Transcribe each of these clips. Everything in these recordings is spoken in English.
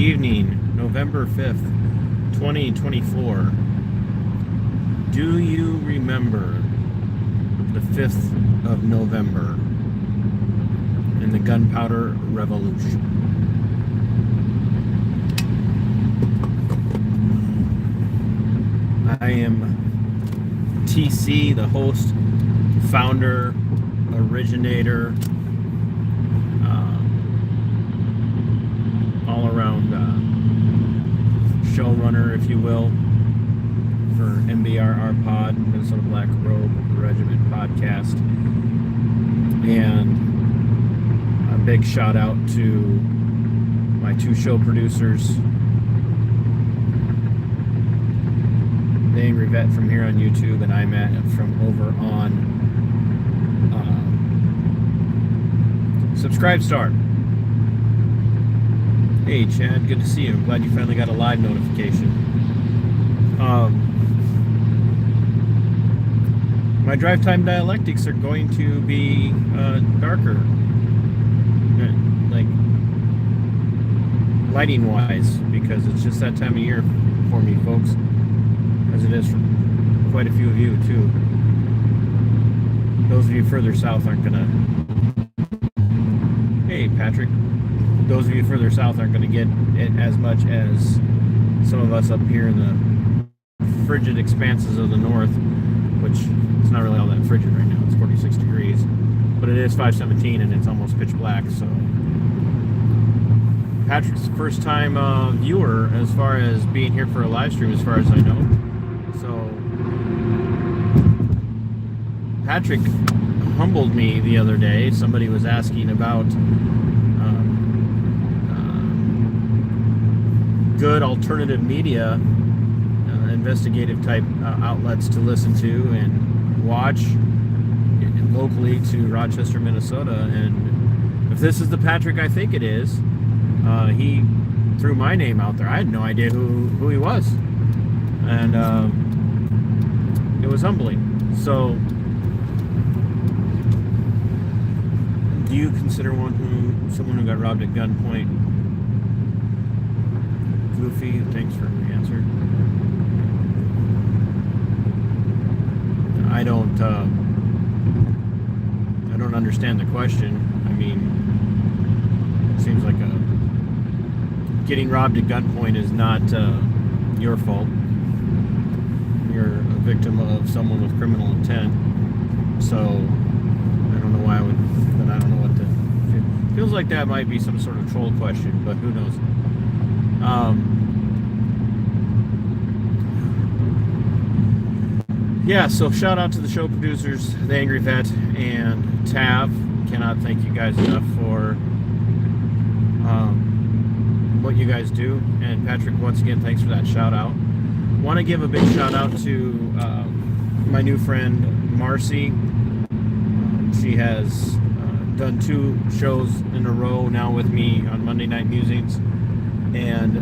evening, November 5th, 2024. Do you remember the 5th of November in the Gunpowder Revolution? I am TC, the host, founder, originator, all-around showrunner, if you will, for MBRR Pod, Minnesota Black Robe Regiment podcast. And a big shout out to my two show producers, the Angry Vet from here on YouTube, and I'm at from over on Subscribe Star. Hey Chad, good to see you. I'm glad you finally got a live notification. My drive time dialectics are going to be darker, like lighting wise, because it's just that time of year for me, folks, as it is for quite a few of you too. Those of you further south aren't gonna. Hey Patrick, those of you further south aren't going to get it as much as some of us up here in the frigid expanses of the north, which it's not really all that frigid right now. It's 46 degrees, but it is 5:17 and it's almost pitch black. So Patrick's first time viewer as far as being here for a live stream, as far as I know. So Patrick humbled me the other day. Somebody was asking about good alternative media, investigative type outlets to listen to and watch locally to Rochester, Minnesota. And if this is the Patrick I think it is, he threw my name out there. I had no idea who he was, and it was humbling. So, do you consider someone who got robbed at gunpoint? Goofy, thanks for the answer. I don't understand the question. I mean, it seems like getting robbed at gunpoint is not your fault. You're a victim of someone with criminal intent. So I don't know why I would, but I don't know what to. Feels like that might be some sort of troll question, but who knows? Yeah, so shout out to the show producers, the Angry Vet and Tav. Cannot thank you guys enough for what you guys do. And Patrick, once again, thanks for that shout out. Want to give a big shout out to my new friend Marcy. She has done 2 shows in a row now with me on Monday Night Musings, and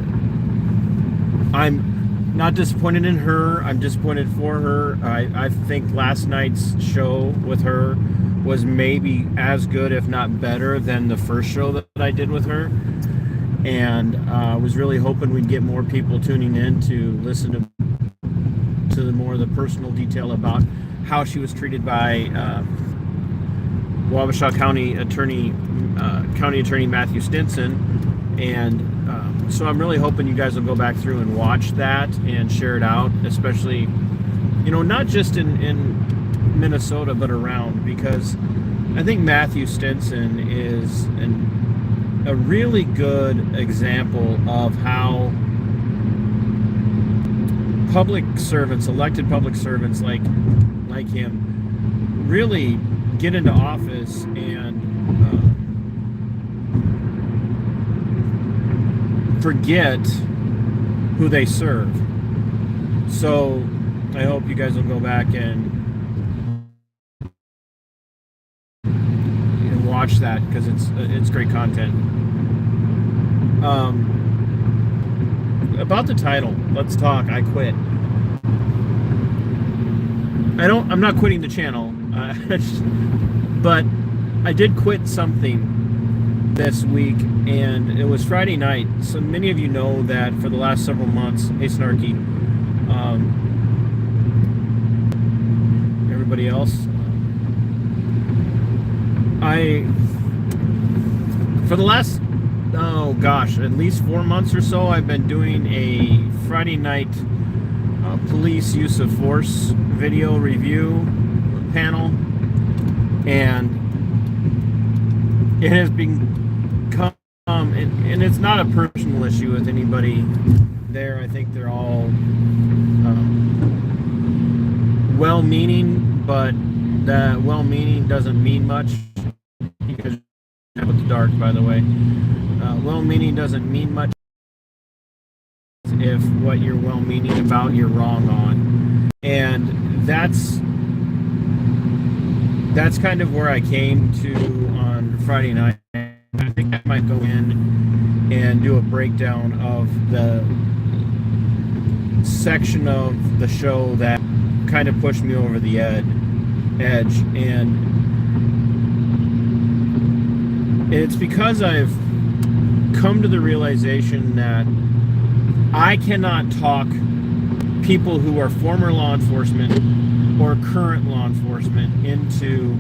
I'm not disappointed in her. I'm disappointed for her. I think last night's show with her was maybe as good, if not better, than the first show that I did with her. And I was really hoping we'd get more people tuning in to listen to the more of the personal detail about how she was treated by Wabasha County Attorney Matthew Stinson. And so I'm really hoping you guys will go back through and watch that and share it out, especially, not just in Minnesota, but around, because I think Matthew Stinson is a really good example of how public servants, elected public servants like him, really get into office and forget who they serve. So I hope you guys will go back and watch that, because it's great content. About the title, let's talk. I quit. I'm not quitting the channel, but I did quit something this week, and it was Friday night. So many of you know that for the last several months, hey Snarky, everybody else, for the last, oh gosh, at least 4 months or so, I've been doing a Friday night police use of force video review panel, and it has become, and it's not a personal issue with anybody there. I think they're all well-meaning, but that well-meaning doesn't mean much, because with the dark, by the way, well-meaning doesn't mean much if what you're well-meaning about you're wrong on. And that's kind of where I came to on Friday night. I think I might go in and do a breakdown of the section of the show that kind of pushed me over the edge. And it's because I've come to the realization that I cannot talk people who are former law enforcement or current law enforcement into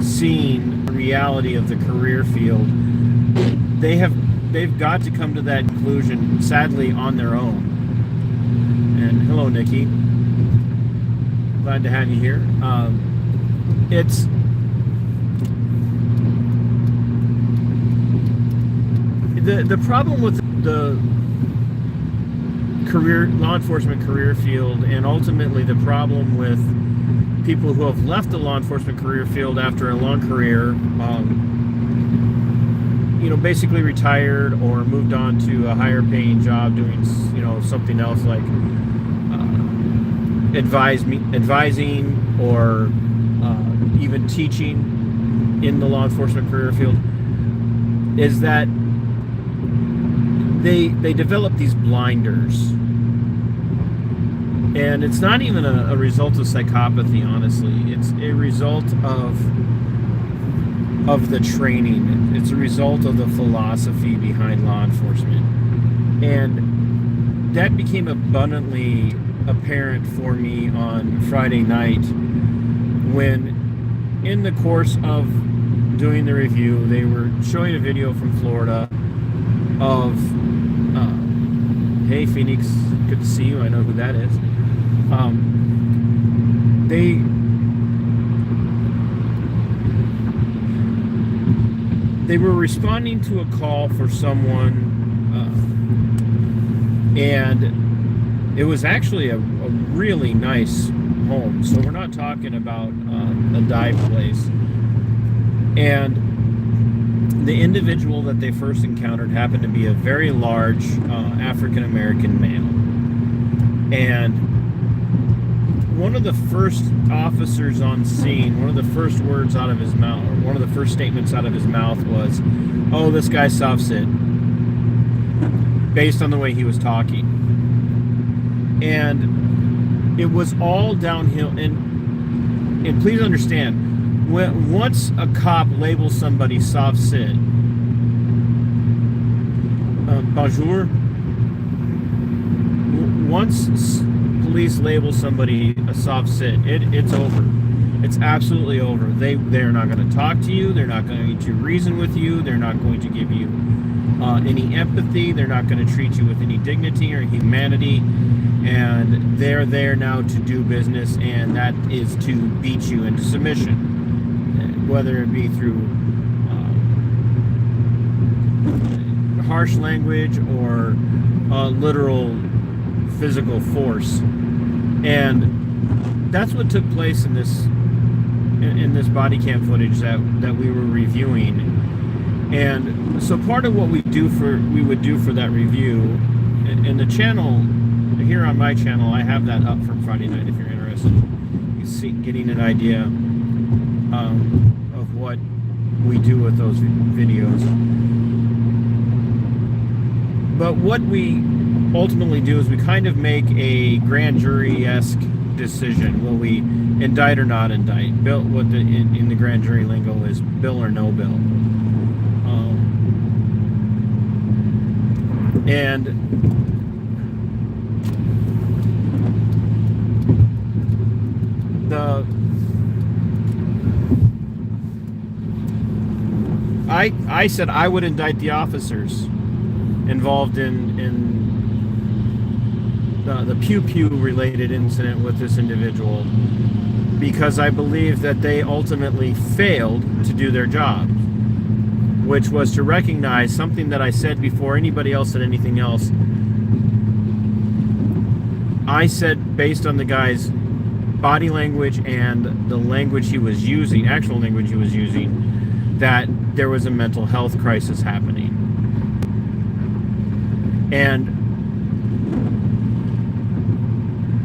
seeing the reality of the career field. They've got to come to that conclusion, sadly, on their own. And hello, Nikki. Glad to have you here. It's the problem with the law enforcement career field, and ultimately the problem with people who have left the law enforcement career field after a long career, basically retired or moved on to a higher paying job doing, something else like advising or even teaching in the law enforcement career field, is that they develop these blinders. And it's not even a result of psychopathy, honestly. It's a result of the training. It's a result of the philosophy behind law enforcement. And that became abundantly apparent for me on Friday night when, in the course of doing the review, they were showing a video from Florida of, hey Phoenix, good to see you, I know who that is. They were responding to a call for someone, and it was actually a really nice home. So we're not talking about a dive place. And the individual that they first encountered happened to be a very large African-American male. And one of the first officers on scene, one of the first words out of his mouth, or one of the first statements out of his mouth was, "Oh, this guy's soft sit," based on the way he was talking. And it was all downhill. And please understand, once a cop labels somebody soft sit, bonjour, once police label somebody a soft sit, it's over. It's absolutely over. They're not going to talk to you. They're not going to reason with you. They're not going to give you any empathy. They're not going to treat you with any dignity or humanity. And they're there now to do business, and that is to beat you into submission, whether it be through harsh language or literal physical force. And that's what took place in this body cam footage that we were reviewing. And so part of what we would do for that review, and the channel here on my channel, I have that up from Friday night if you're interested. You see, getting an idea of what we do with those videos. But what we ultimately do is we kind of make a grand jury-esque decision. Will we indict or not indict? Bill, what in the grand jury lingo is bill or no bill. And I said I would indict the officers involved in the pew-pew related incident with this individual, because I believe that they ultimately failed to do their job, which was to recognize something that I said before anybody else said anything else. I said, based on the guy's body language and the language he was using, actual language he was using, that there was a mental health crisis happening. And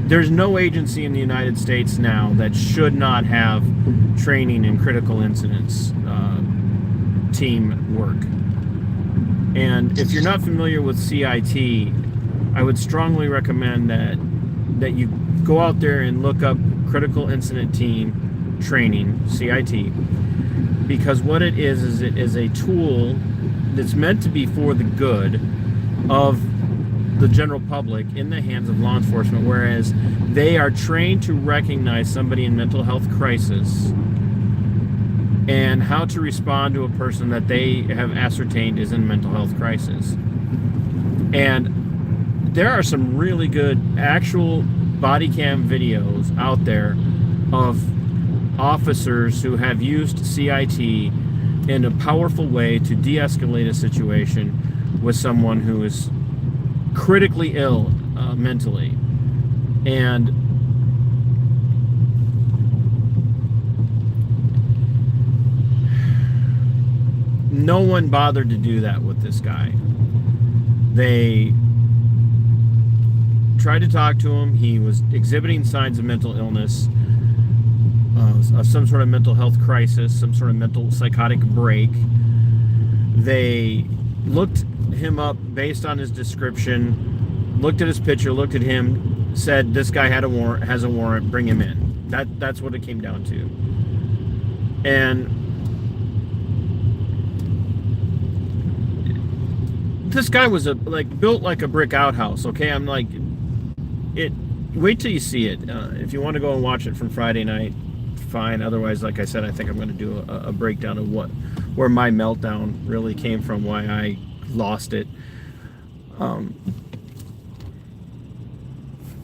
there's no agency in the United States now that should not have training in critical incidents team work. And if you're not familiar with CIT, I would strongly recommend that you go out there and look up critical incident team training, CIT, because what it is it is a tool that's meant to be for the good of the general public in the hands of law enforcement, whereas they are trained to recognize somebody in mental health crisis and how to respond to a person that they have ascertained is in mental health crisis. And there are some really good actual body cam videos out there of officers who have used CIT in a powerful way to de-escalate a situation with someone who is critically ill mentally. And no one bothered to do that with this guy. They tried to talk to him. He was exhibiting signs of mental illness, of some sort of mental health crisis, some sort of mental psychotic break. They looked him up based on his description, looked at his picture, looked at him, said this guy has a warrant, bring him in. That's what it came down to. And this guy was built like a brick outhouse. Okay, I'm like, wait till you see it. If you want to go and watch it from Friday night, fine. Otherwise, like I said, I think I'm going to do a breakdown of where my meltdown really came from, why I lost it.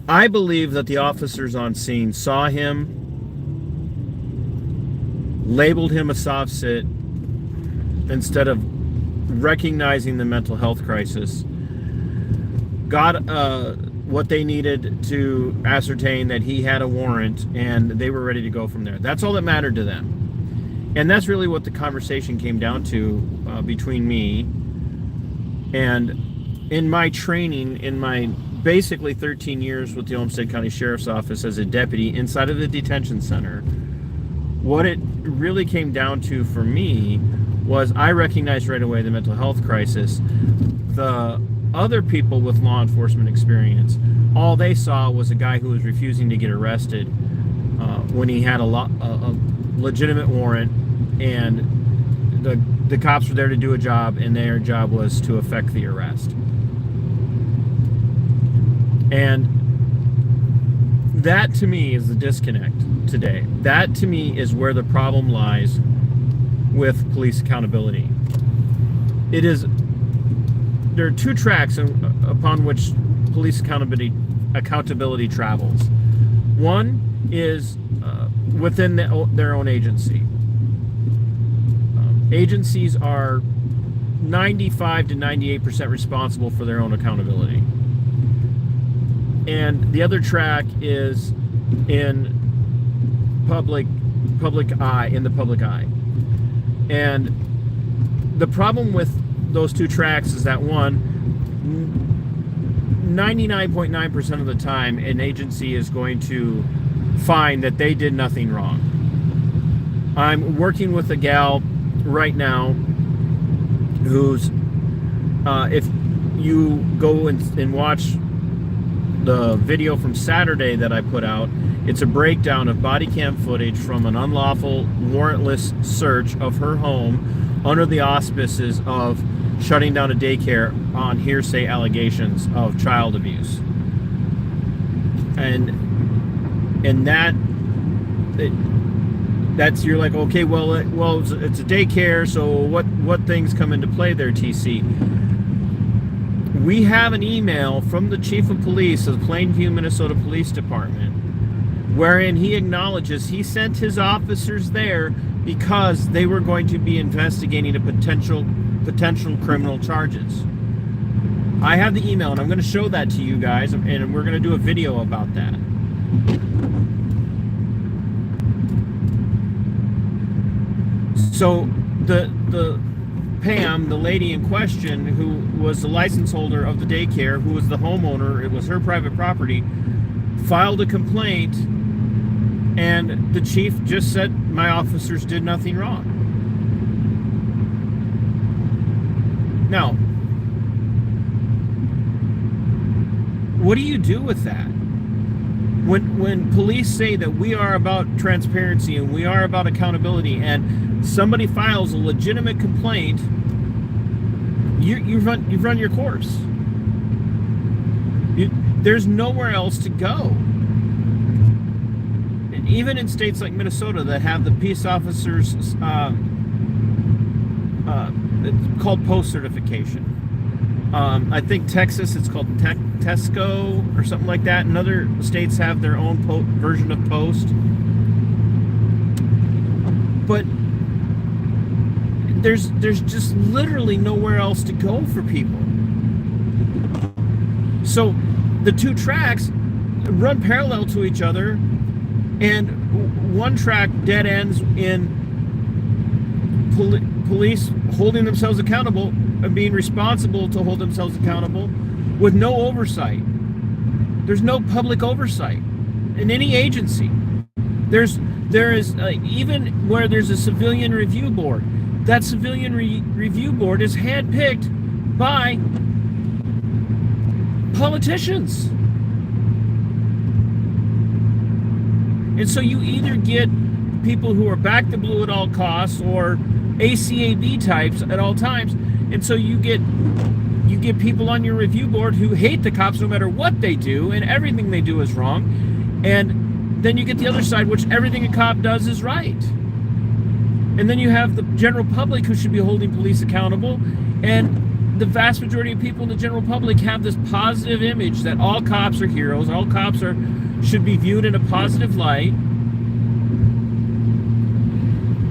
I believe that the officers on scene saw him, labeled him a soft sit instead of recognizing the mental health crisis, got what they needed to ascertain that he had a warrant, and they were ready to go from there. That's all that mattered to them. And that's really what the conversation came down to between me. And in my training, in my basically 13 years with the Olmsted County Sheriff's Office as a deputy inside of the detention center, what it really came down to for me was I recognized right away the mental health crisis. The other people with law enforcement experience, all they saw was a guy who was refusing to get arrested when he had a legitimate warrant, and the cops were there to do a job, and their job was to effect the arrest. And that to me is the disconnect today. That to me is where the problem lies with police accountability. There are two tracks upon which police accountability travels. One is within their own agency. Agencies are 95 to 98% responsible for their own accountability. And the other track is in public eye. And the problem with those two tracks is that, one, 99.9% of the time an agency is going to find that they did nothing wrong. I'm working with a gal right now who's, if you go and watch the video from Saturday that I put out, it's a breakdown of body cam footage from an unlawful warrantless search of her home under the auspices of shutting down a daycare on hearsay allegations of child abuse. And that's, you're like, okay, well, it's a daycare, so what things come into play there, TC? We have an email from the chief of police of the Plainview, Minnesota Police Department, wherein he acknowledges he sent his officers there because they were going to be investigating a potential criminal charges. I have the email, and I'm going to show that to you guys, and we're going to do a video about that. So the Pam, the lady in question, who was the license holder of the daycare, who was the homeowner, it was her private property, filed a complaint, and the chief just said, my officers did nothing wrong. Now, what do you do with that? When police say that we are about transparency and we are about accountability, and somebody files a legitimate complaint, you've run your course. There's nowhere else to go. And even in states like Minnesota that have the peace officers, it's called post certification. I think Texas, it's called Tesco or something like that. And other states have their own version of post. But there's just literally nowhere else to go for people. So the two tracks run parallel to each other, and one track dead ends in police holding themselves accountable and being responsible to hold themselves accountable with no oversight. There's no public oversight in any agency. There is even where there's a civilian review board, that civilian review board is handpicked by politicians. And so you either get people who are back the blue at all costs or ACAB types at all times. And so you get people on your review board who hate the cops no matter what they do, and everything they do is wrong. And then you get the other side, which everything a cop does is right. And then you have the general public who should be holding police accountable. And the vast majority of people in the general public have this positive image that all cops are heroes, all cops should be viewed in a positive light.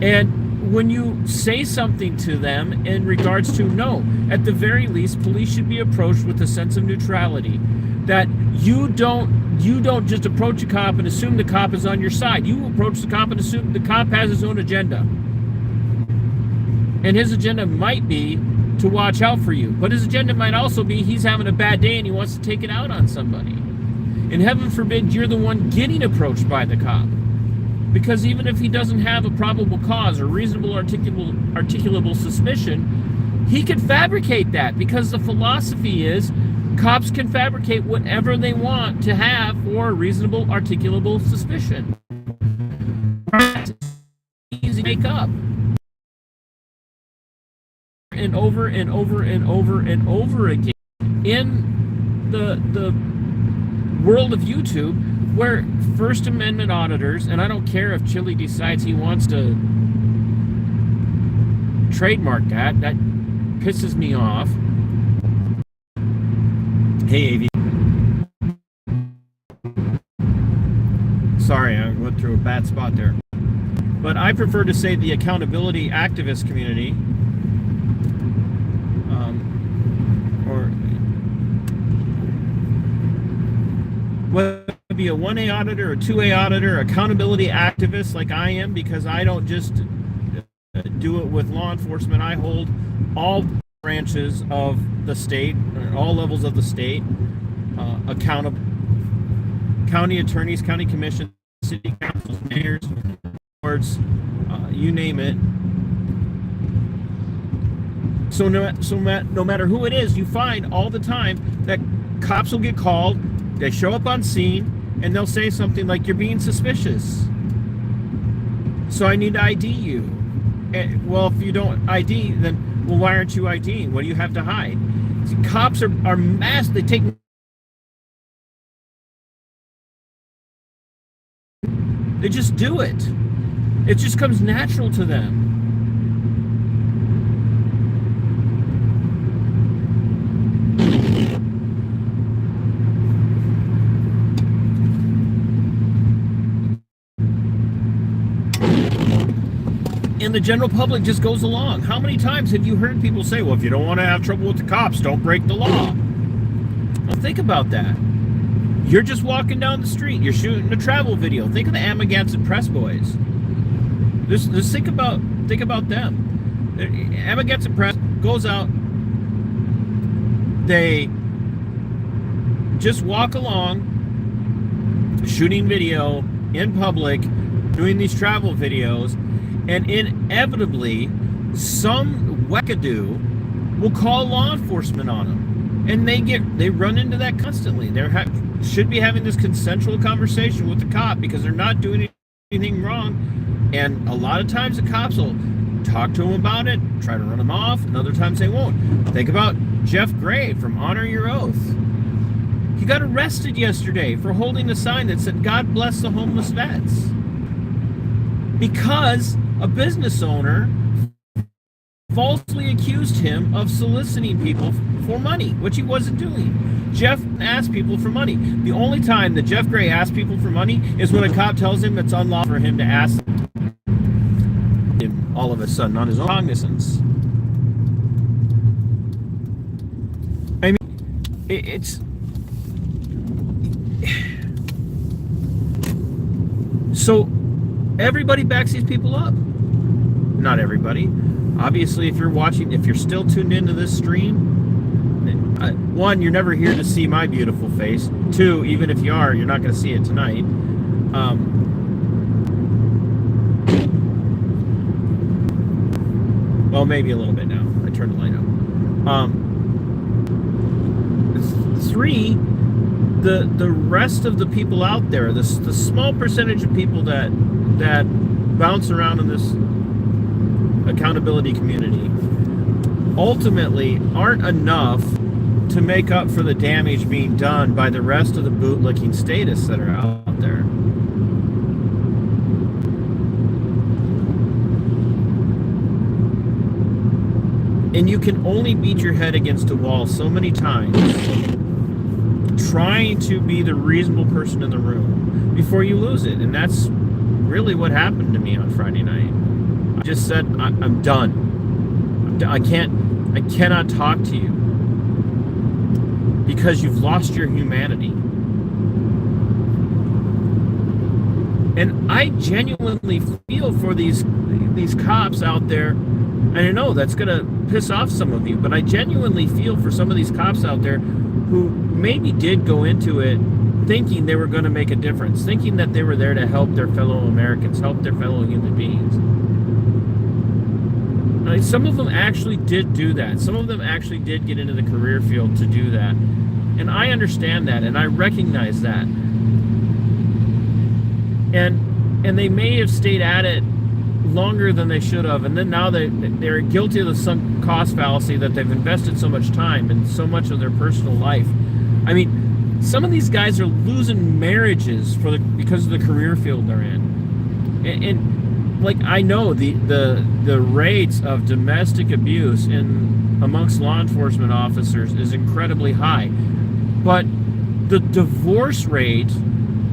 And when you say something to them in regards to, no, at the very least, police should be approached with a sense of neutrality. That you don't just approach a cop and assume the cop is on your side. You approach the cop and assume the cop has his own agenda. And his agenda might be to watch out for you. But his agenda might also be he's having a bad day and he wants to take it out on somebody. And heaven forbid you're the one getting approached by the cop. Because even if he doesn't have a probable cause or reasonable articulable suspicion, he could fabricate that, because the philosophy is cops can fabricate whatever they want to have for a reasonable articulable suspicion. It's easy to make up. And over and over and over and over again in the world of YouTube, where First Amendment auditors, and I don't care if Chile decides he wants to trademark that pisses me off. Hey, AV. Sorry, I went through a bad spot there. But I prefer to say the accountability activist community, or whether it be a 1A auditor or 2A auditor, accountability activist like I am, because I don't just do it with law enforcement. I hold all branches of the state, all levels of the state, accountable. County attorneys, county commissions, city councils, mayors, boards, you name it. So no matter who it is, you find all the time that cops will get called, they show up on scene, and they'll say something like, you're being suspicious, so I need to ID you. And, well, if you don't ID, then Well, why aren't you IDing? What do you have to hide? See, cops are masked. They take. They just do it. It just comes natural to them. And the general public just goes along. How many times have you heard people say, well, if you don't want to have trouble with the cops, don't break the law? Well, think about that. You're just walking down the street. You're shooting a travel video. Think of the Amagansett Press boys. Just think about them. Amagansett Press goes out. They just walk along, shooting video in public, doing these travel videos, and inevitably, some wackadoo will call law enforcement on them, and they run into that constantly. They should be having this consensual conversation with the cop because they're not doing anything wrong, and a lot of times the cops will talk to them about it, try to run them off, and other times they won't. Think about Jeff Gray from Honor Your Oath. He got arrested yesterday for holding a sign that said, "God bless the homeless vets," because a business owner falsely accused him of soliciting people for money, which he wasn't doing. Jeff asked people for money. The only time that Jeff Gray asks people for money is when a cop tells him it's unlawful for him to ask him all of a sudden on his own cognizance. I mean, it's... So, everybody backs these people up. Not everybody. Obviously, if you're still tuned into this stream, one, you're never here to see my beautiful face. Two, even if you are, you're not going to see it tonight. Well, maybe a little bit now. I turned the light up. Three, the rest of the people out there, the small percentage of people that bounce around in this accountability community, ultimately aren't enough to make up for the damage being done by the rest of the bootlicking statists that are out there. And you can only beat your head against a wall so many times trying to be the reasonable person in the room before you lose it. And that's really what happened to me on Friday night. I just said, I'm done. I cannot talk to you because you've lost your humanity. And I genuinely feel for these cops out there. And I know that's going to piss off some of you, but I genuinely feel for some of these cops out there who maybe did go into it thinking they were going to make a difference, thinking that they were there to help their fellow Americans, help their fellow human beings. Like, some of them actually did do that. Some of them actually did get into the career field to do that. And I understand that, and I recognize that. And they may have stayed at it longer than they should have, and then now they're guilty of the sunk cost fallacy that they've invested so much time and so much of their personal life. I mean, some of these guys are losing marriages because of the career field they're in. And like, I know the rates of domestic abuse amongst law enforcement officers is incredibly high, but the divorce rate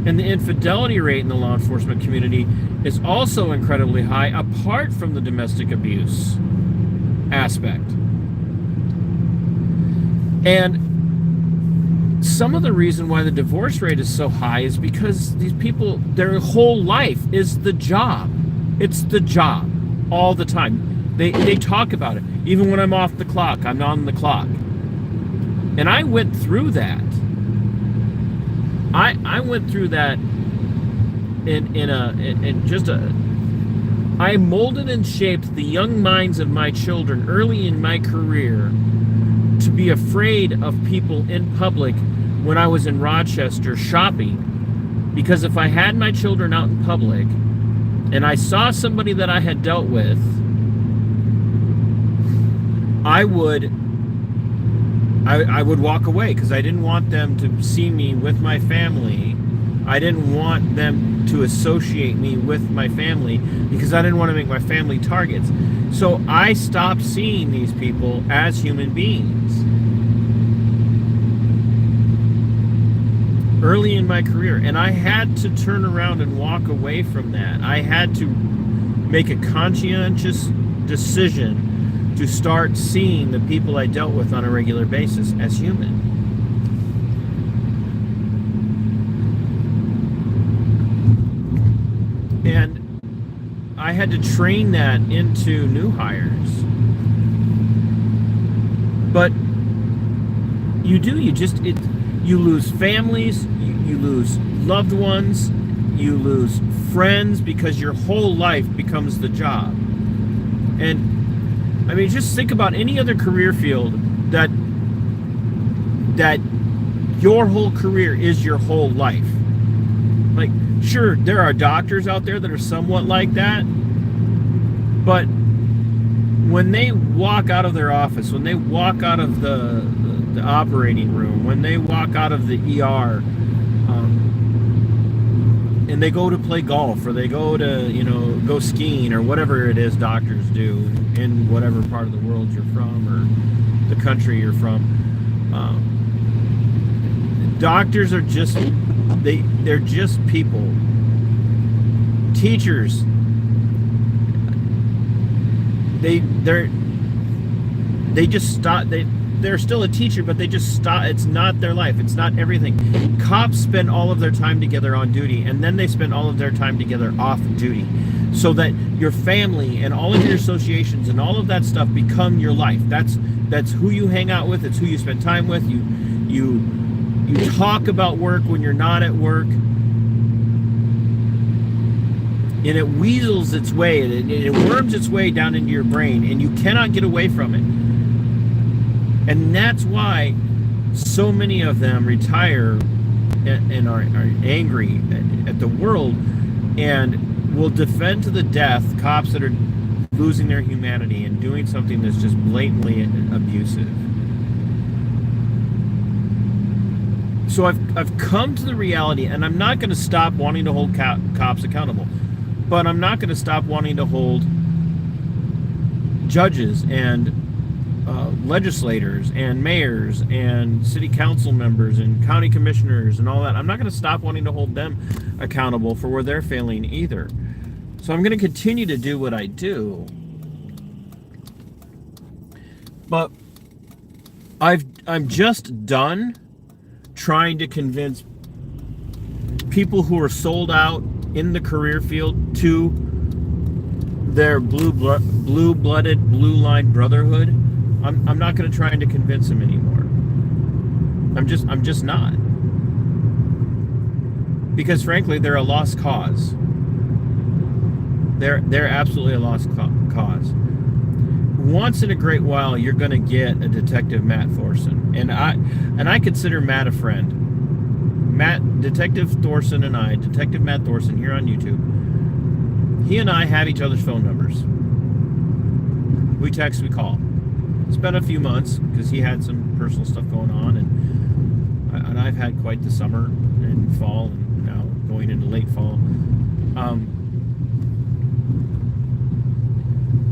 and the infidelity rate in the law enforcement community is also incredibly high, apart from the domestic abuse aspect. And some of the reason why the divorce rate is so high is because these people, their whole life is the job. It's the job all the time. They talk about it. Even when I'm off the clock, I'm on the clock. And I went through that. I went through that I molded and shaped the young minds of my children early in my career to be afraid of people in public when I was in Rochester shopping, because if I had my children out in public and I saw somebody that I had dealt with I would walk away because I didn't want them to see me with my family. I didn't want them to associate me with my family because I didn't want to make my family targets. So I stopped seeing these people as human beings. Early in my career, and I had to turn around and walk away from that. I had to make a conscientious decision to start seeing the people I dealt with on a regular basis as human. And I had to train that into new hires. But you lose families, you lose loved ones, you lose friends because your whole life becomes the job. And I mean, just think about any other career field that your whole career is your whole life. Like, sure, there are doctors out there that are somewhat like that, but when they walk out of their office, when they walk out of the operating room, when they walk out of the ER, and they go to play golf, or they go to, go skiing, or whatever it is doctors do in whatever part of the world you're from, or the country you're from. Doctors are just, they're just people. Teachers, they just stop. They're still a teacher, but they just stop. It's not their life. It's not everything. Cops spend all of their time together on duty, and then they spend all of their time together off duty, so that your family and all of your associations and all of that stuff become your life. That's who you hang out with. It's who you spend time with. You talk about work when you're not at work, and it weasels its way, it worms its way down into your brain, and you cannot get away from it. And that's why so many of them retire and are angry at the world and will defend to the death cops that are losing their humanity and doing something that's just blatantly abusive. So I've come to the reality, and I'm not going to stop wanting to hold cops accountable, but I'm not going to stop wanting to hold judges and legislators and mayors and city council members and county commissioners and all that. I'm not going to stop wanting to hold them accountable for where they're failing either. So I'm going to continue to do what I do. But I'm just done trying to convince people who are sold out in the career field to their blue-blooded, blue-line brotherhood. I'm not going to try to convince them anymore. I'm just not. Because frankly, they're a lost cause. They're absolutely a lost cause. Once in a great while, you're going to get a Detective Matt Thorson, and I consider Matt a friend. Detective Thorson and I, Detective Matt Thorson here on YouTube, he and I have each other's phone numbers. We text, we call. It's been a few months because he had some personal stuff going on, and I've had quite the summer and fall, and now going into late fall.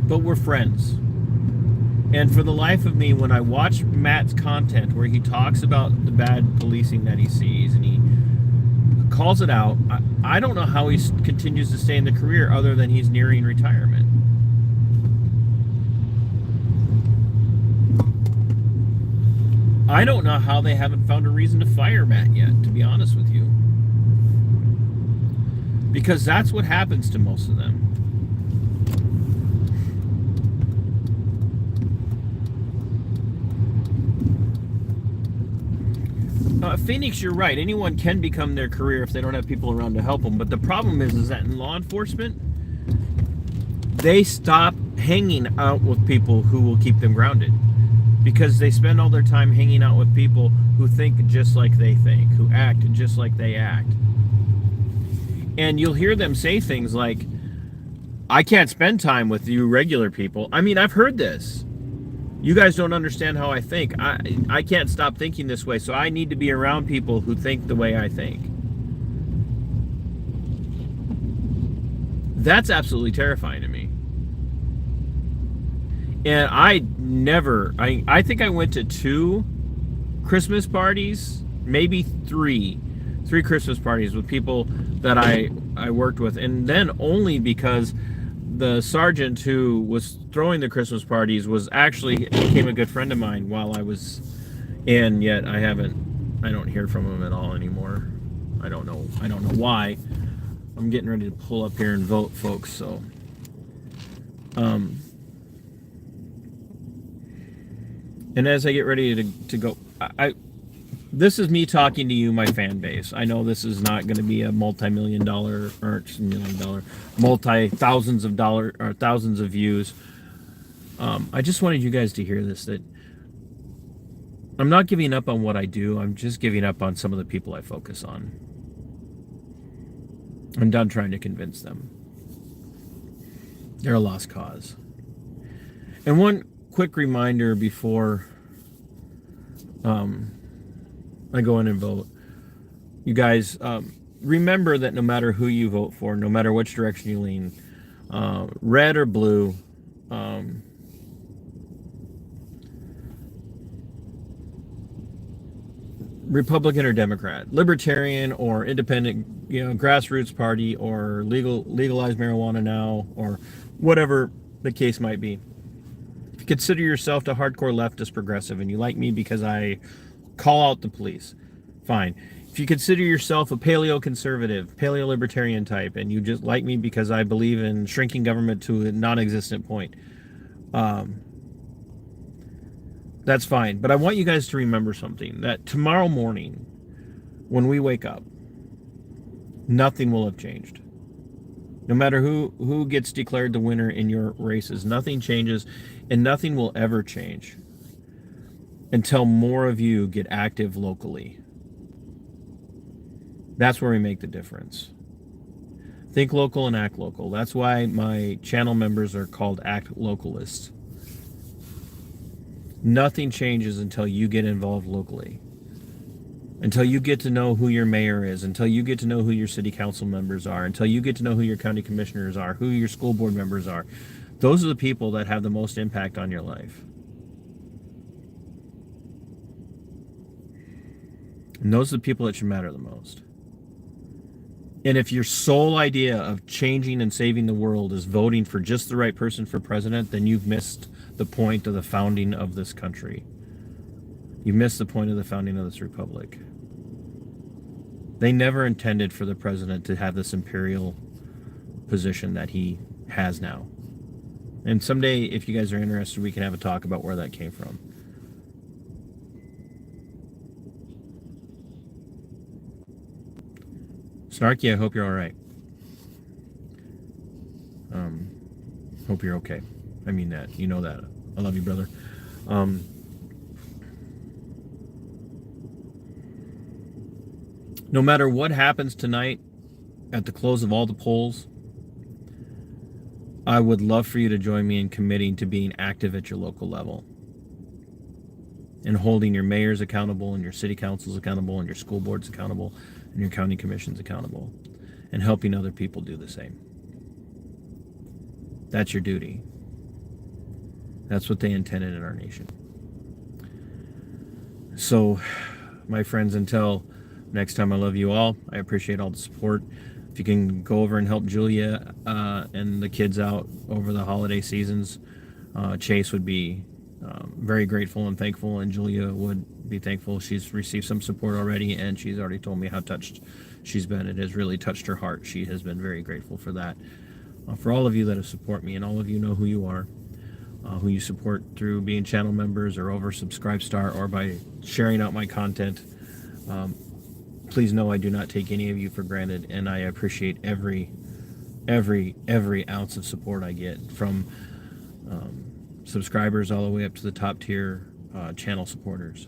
But we're friends. And for the life of me, when I watch Matt's content where he talks about the bad policing that he sees and he calls it out, I don't know how he continues to stay in the career other than he's nearing retirement. I don't know how they haven't found a reason to fire Matt yet, to be honest with you. Because that's what happens to most of them. Phoenix, you're right. Anyone can become their career if they don't have people around to help them. But the problem is that in law enforcement, they stop hanging out with people who will keep them grounded. Because they spend all their time hanging out with people who think just like they think, who act just like they act. And you'll hear them say things like, I can't spend time with you regular people. I mean, I've heard this. You guys don't understand how I think. I can't stop thinking this way, so I need to be around people who think the way I think. That's absolutely terrifying to me. And I think I went to 2 Christmas parties, maybe 3 Christmas parties with people that I worked with, and then only because the sergeant who was throwing the Christmas parties was actually became a good friend of mine while I was in. Yet I don't hear from him at all anymore. I don't know why. I'm getting ready to pull up here and vote, folks. So, and as I get ready to go, this is me talking to you, my fan base. I know this is not going to be a multi-million-dollar or million-dollar, multi-thousands of dollar or thousands of views. I just wanted you guys to hear this, that I'm not giving up on what I do. I'm just giving up on some of the people I focus on. I'm done trying to convince them. They're a lost cause. And one quick reminder before I go in and vote. You guys, remember that no matter who you vote for, no matter which direction you lean, red or blue, Republican or Democrat, Libertarian or Independent, grassroots party, or legalize marijuana now, or whatever the case might be. If you consider yourself a hardcore leftist progressive and you like me because I call out the police, fine. If you consider yourself a paleo-conservative, paleo-libertarian type, and you just like me because I believe in shrinking government to a non-existent point, that's fine. But I want you guys to remember something, that tomorrow morning, when we wake up, nothing will have changed. No matter who gets declared the winner in your races, nothing changes, and nothing will ever change until more of you get active locally. That's where we make the difference. Think local and act local. That's why my channel members are called Act Localists. Nothing changes until you get involved locally. Until you get to know who your mayor is, until you get to know who your city council members are, until you get to know who your county commissioners are, who your school board members are. Those are the people that have the most impact on your life. And those are the people that should matter the most. And if your sole idea of changing and saving the world is voting for just the right person for president, then you've missed the point of the founding of this country. You missed the point of the founding of this republic. They never intended for the president to have this imperial position that he has now. And someday, if you guys are interested, we can have a talk about where that came from. Snarky, I hope you're all right. Hope you're okay. I mean that. You know that. I love you, brother. No matter what happens tonight at the close of all the polls, I would love for you to join me in committing to being active at your local level and holding your mayors accountable and your city councils accountable and your school boards accountable and your county commissions accountable, and helping other people do the same. That's your duty. That's what they intended in our nation. So, my friends, until next time, I love you all. I appreciate all the support. If you can go over and help Julia and the kids out over the holiday seasons, Chase would be very grateful and thankful, and Julia would be thankful. She's received some support already, and she's already told me how touched she's been. It has really touched her heart. She has been very grateful for that. For all of you that have support me, and all of you know who you are, who you support through being channel members or over Subscribe Star or by sharing out my content, please know I do not take any of you for granted, and I appreciate every ounce of support I get from subscribers all the way up to the top tier channel supporters.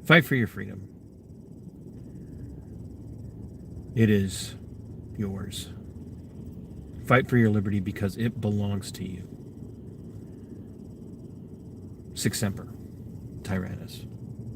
Fight for your freedom. It is yours. Fight for your liberty because it belongs to you. Sic semper, Tyrannus.